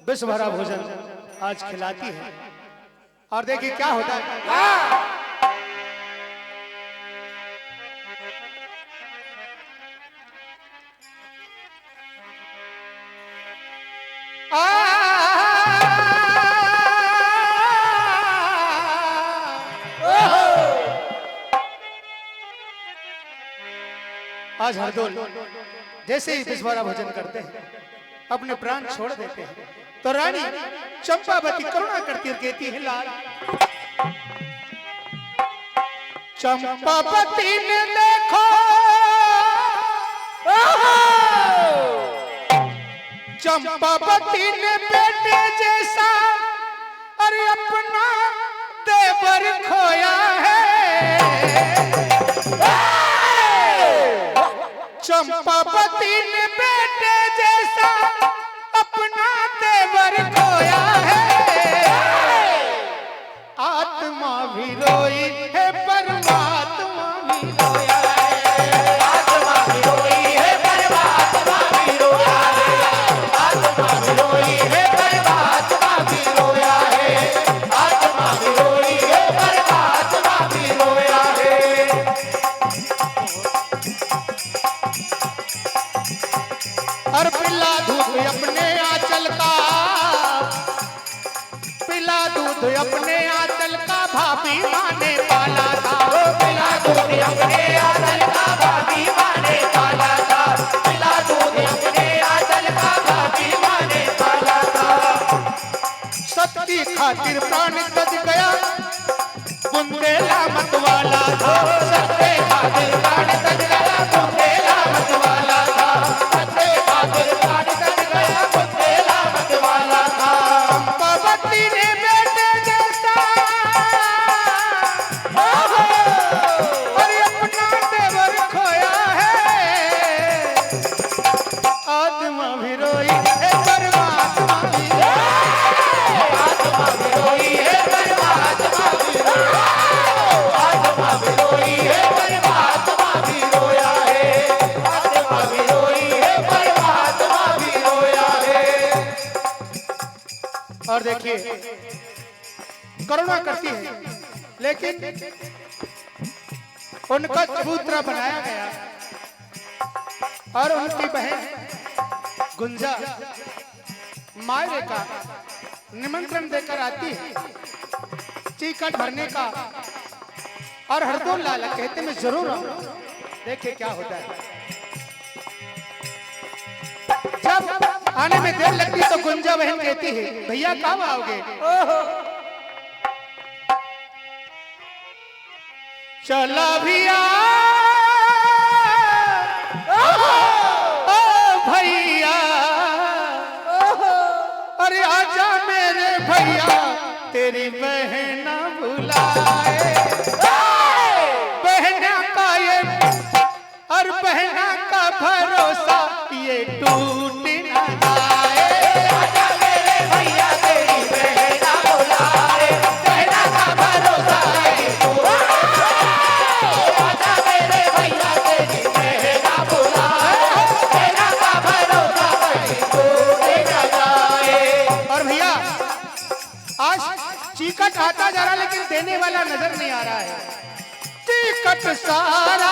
विश्व भरा भोजन आज खिलाती है। और देखिए क्या होता है। आज हरदोल जैसे ही विश्वभरा भोजन करते हैं अपने प्राण छोड़ देते हैं, तो रानी चंपावती करुणा करती और कहती है, लाल चंपावती ने देखो चंपावती ने बेटे जैसा अरे अपना देवर खोया है। चंपावती ने बेटे जैसा अपना देवर खोया है। आत्मा भी रोई है परमात्मा भी रोया है। आत्मा भी रोई है परमात्मा भी रोया है। आत्मा भी रोई है परमात्मा भी रोया है। आत्मा भी रोई है परमात्मा भी रोया है। और पिला दूध अपने आंचल का, पिला दूध अपने आंचल का भाभी माँ ने पाला था। पिला दूध अपने आंचल का भाभी माँ ने पाला था। पिला दूध अपने आंचल का भाभी माँ ने पाला था। सत्य खातिर प्राण तज गया बुंदेला मत वाला था। सत्य खातिर प्राण तज गया बुंदेला मत वाला था। चंपावती ने बेटे जैसा अरे अपना देवर खोया है। आत्मा भी रोई है परमात्मा भी रोया है। आत्मा भी रोई है परमात्मा भी रोया है। आत्मा भी रोई है परमात्मा भी रोया है। आत्मा भी रोई है परमात्मा भी रोया है। और देखिए करुणा करती है, लेकिन उनका चबूतरा बनाया गया और उनकी बहन गुंजा मायरे का निमंत्रण देकर आती है टिकट भरने का। और हरदोल लाला कहते मैं जरूर आऊं। देखिए क्या होता है। जब आने में देर लगती तो गुंजा बहन कहती है, भैया कब आओगे? चला भैया भैया अरे आजा मेरे भैया तेरी बहन बुलाए। बहना का ये और बहना का भरोसा ये टूट ना जाए। आजा मेरे भैया तेरी बहना बुलाए। बहना का भरोसा ये टूट ना जाए। आजा मेरे भैया तेरी बहना बुलाए। बहना का भरोसा ये टूट ना जाए। और भैया आज चिकट आता जा रहा लेकिन देने वाला नजर नहीं आ रहा है। चिकट सारा